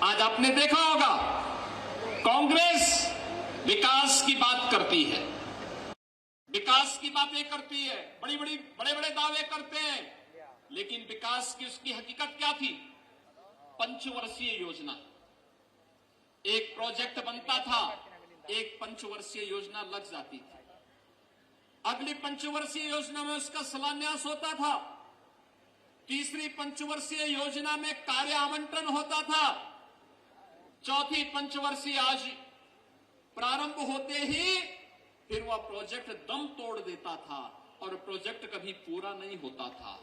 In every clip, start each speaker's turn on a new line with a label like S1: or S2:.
S1: आज आपने देखा होगा कांग्रेस विकास की बात करती है, विकास की बातें करती है, बड़े बड़े दावे करते हैं, लेकिन विकास की उसकी हकीकत क्या थी? पंचवर्षीय योजना, एक प्रोजेक्ट बनता था, एक पंचवर्षीय योजना लग जाती थी, अगली पंचवर्षीय योजना में उसका शिलान्यास होता था, तीसरी पंचवर्षीय योजना में कार्य आवंटन होता था, चौथी पंचवर्षीय आज प्रारंभ होते ही फिर वह प्रोजेक्ट दम तोड़ देता था और प्रोजेक्ट कभी पूरा नहीं होता था।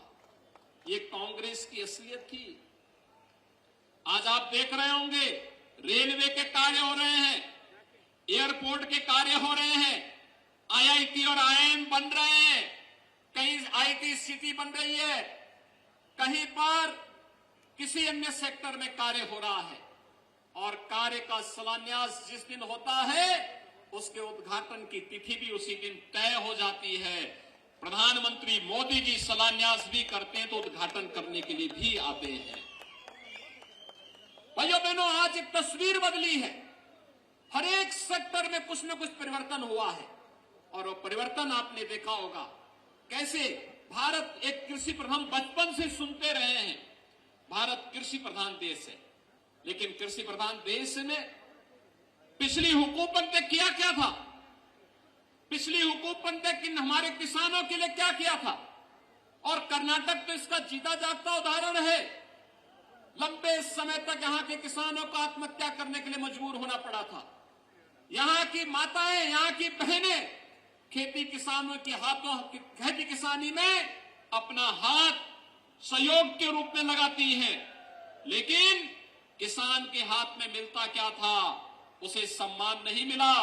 S1: ये कांग्रेस की असलियत थी। आज आप देख रहे होंगे रेलवे के कार्य हो रहे हैं, एयरपोर्ट के कार्य हो रहे हैं, आईआईटी और आईआईएम बन रहे हैं, कहीं आईटी सिटी बन रही है, कहीं पर किसी अन्य सेक्टर में कार्य हो रहा है और कार्य का शिलान्यास जिस दिन होता है उसके उद्घाटन की तिथि भी उसी दिन तय हो जाती है। प्रधानमंत्री मोदी जी शिलान्यास भी करते हैं तो उद्घाटन करने के लिए भी आते हैं। भाइयों बहनों, आज एक तस्वीर बदली है, हर एक सेक्टर में कुछ न कुछ परिवर्तन हुआ है और वो परिवर्तन आपने देखा होगा कैसे भारत एक कृषि प्रधान, बचपन से सुनते रहे हैं भारत कृषि प्रधान देश है, लेकिन कृषि प्रधान देश में पिछली हुकूमत ने किया क्या था? पिछली हुकूमत ने हमारे किसानों के लिए क्या किया था? और कर्नाटक तो इसका जीता जागता उदाहरण है। लंबे समय तक यहां के किसानों को आत्महत्या करने के लिए मजबूर होना पड़ा था। यहां की माताएं, यहां की बहनें खेती किसानों के हाथों खेती किसानी में अपना हाथ सहयोग के रूप में लगाती हैं, लेकिन किसान के हाथ में मिलता क्या था? उसे सम्मान नहीं मिला।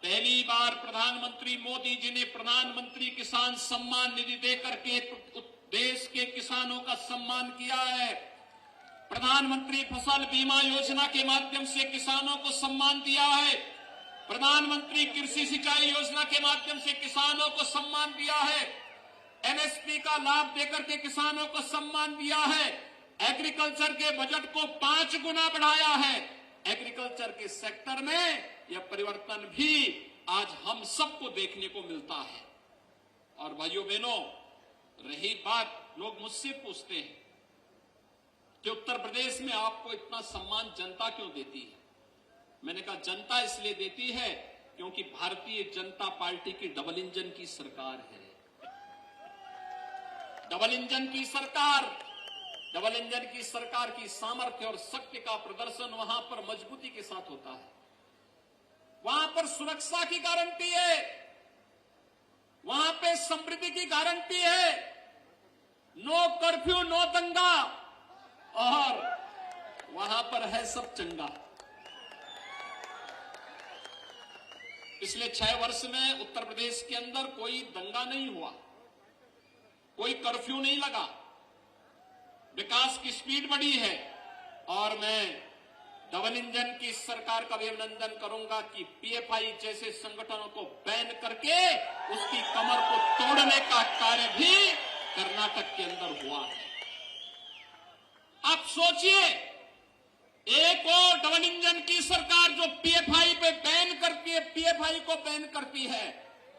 S1: पहली बार प्रधानमंत्री मोदी जी ने प्रधानमंत्री किसान सम्मान निधि देकर के देश के किसानों का सम्मान किया है। प्रधानमंत्री फसल बीमा योजना के माध्यम से किसानों को सम्मान दिया है। प्रधानमंत्री कृषि सिंचाई योजना के माध्यम से किसानों को सम्मान दिया है। एमएसपी का लाभ देकर के किसानों को सम्मान दिया है। एग्रीकल्चर के बजट को 5 गुना बढ़ाया है। एग्रीकल्चर के सेक्टर में यह परिवर्तन भी आज हम सबको देखने को मिलता है। और भाइयों बहनों, रही बात, लोग मुझसे पूछते हैं कि उत्तर प्रदेश में आपको इतना सम्मान जनता क्यों देती है? मैंने कहा जनता इसलिए देती है क्योंकि भारतीय जनता पार्टी की डबल इंजन की सरकार है। डबल इंजन की सरकार, डबल इंजन की सरकार की सामर्थ्य और शक्ति का प्रदर्शन वहां पर मजबूती के साथ होता है। वहां पर सुरक्षा की गारंटी है, वहां पे समृद्धि की गारंटी है, नो कर्फ्यू, नो दंगा, और वहां पर है सब चंगा। पिछले 6 वर्ष में उत्तर प्रदेश के अंदर कोई दंगा नहीं हुआ, कोई कर्फ्यू नहीं लगा, विकास की स्पीड बढ़ी है। और मैं डबल इंजन की सरकार का भी अभिनंदन करूंगा कि पीएफआई जैसे संगठनों को बैन करके उसकी कमर को तोड़ने का कार्य भी कर्नाटक के अंदर हुआ है। आप सोचिए, एक और डबल इंजन की सरकार जो पीएफआई पे बैन करती है, पीएफआई को बैन करती है,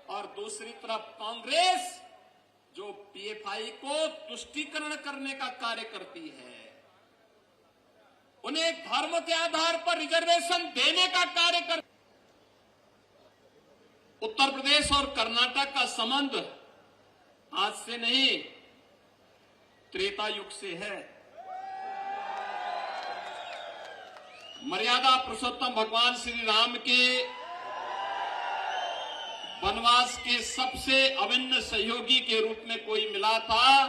S1: और दूसरी तरफ कांग्रेस जो पीएफआई को तुष्टीकरण करने का कार्य करती है, उन्हें धर्म के आधार पर रिजर्वेशन देने का कार्य कर। उत्तर प्रदेश और कर्नाटक का संबंध आज से नहीं, त्रेता युग से है। मर्यादा पुरुषोत्तम भगवान श्री राम के वनवास के सबसे अभिन्न सहयोगी के रूप में कोई मिला था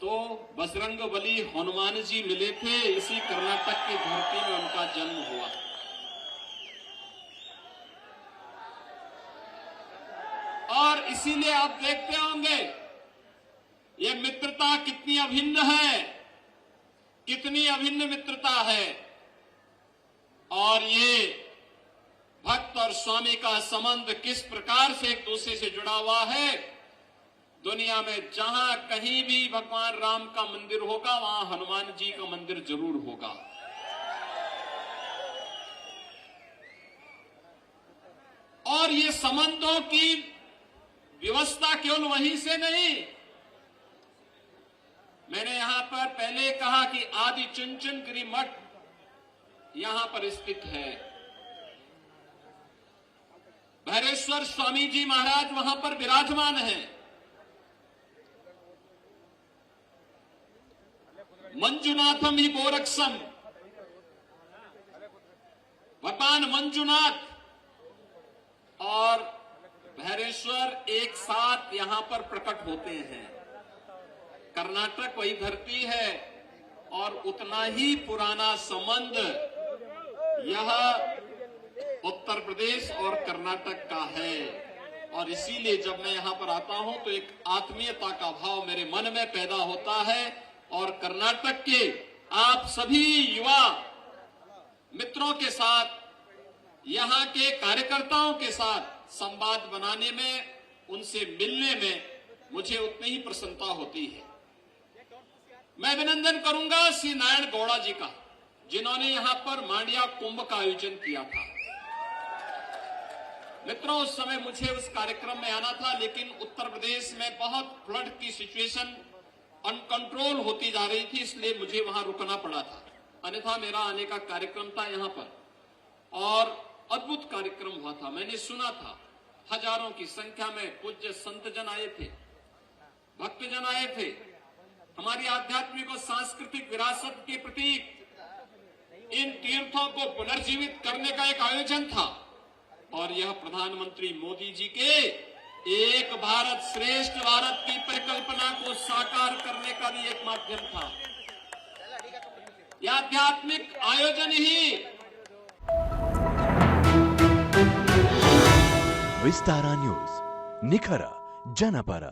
S1: तो बजरंगबली हनुमान जी मिले थे। इसी कर्नाटक की धरती में उनका जन्म हुआ। और इसीलिए आप देखते होंगे ये मित्रता कितनी अभिन्न है, कितनी अभिन्न मित्रता है। और ये भक्त और स्वामी का संबंध किस प्रकार से एक दूसरे से जुड़ा हुआ है। दुनिया में जहां कहीं भी भगवान राम का मंदिर होगा वहां हनुमान जी का मंदिर जरूर होगा। और ये संबंधों की व्यवस्था केवल वहीं से नहीं, मैंने यहां पर पहले कहा कि आदि चुनचुनगिरी मठ यहां पर स्थित है। भैरेश्वर स्वामी जी महाराज वहां पर विराजमान हैं। मंजुनाथम ही गोरक्षम, भगवान मंजुनाथ और भैरेश्वर एक साथ यहां पर प्रकट होते हैं। कर्नाटक वही धरती है और उतना ही पुराना संबंध यह उत्तर प्रदेश और कर्नाटक का है। और इसीलिए जब मैं यहां पर आता हूं तो एक आत्मीयता का भाव मेरे मन में पैदा होता है और कर्नाटक के आप सभी युवा मित्रों के साथ, यहां के कार्यकर्ताओं के साथ संवाद बनाने में, उनसे मिलने में मुझे उतनी ही प्रसन्नता होती है। मैं अभिनंदन करूंगा श्री नारायण गौड़ा जी का, जिन्होंने यहां पर मांडिया कुंभ का आयोजन किया था। मित्रों, उस समय मुझे उस कार्यक्रम में आना था, लेकिन उत्तर प्रदेश में बहुत फ्लड की सिचुएशन अनकंट्रोल होती जा रही थी, इसलिए मुझे वहां रुकना पड़ा था। अन्यथा मेरा आने का कार्यक्रम था यहां पर और अद्भुत कार्यक्रम हुआ था। मैंने सुना था हजारों की संख्या में पूज्य संत जन आए थे, भक्तजन आए थे। हमारी आध्यात्मिक और सांस्कृतिक विरासत के प्रतीक इन तीर्थों को पुनर्जीवित करने का एक आयोजन था और यह प्रधानमंत्री मोदी जी के एक भारत श्रेष्ठ भारत की परिकल्पना को साकार करने का भी एक माध्यम था। यह आध्यात्मिक आयोजन ही
S2: विस्तारा न्यूज, निखर जनपರ।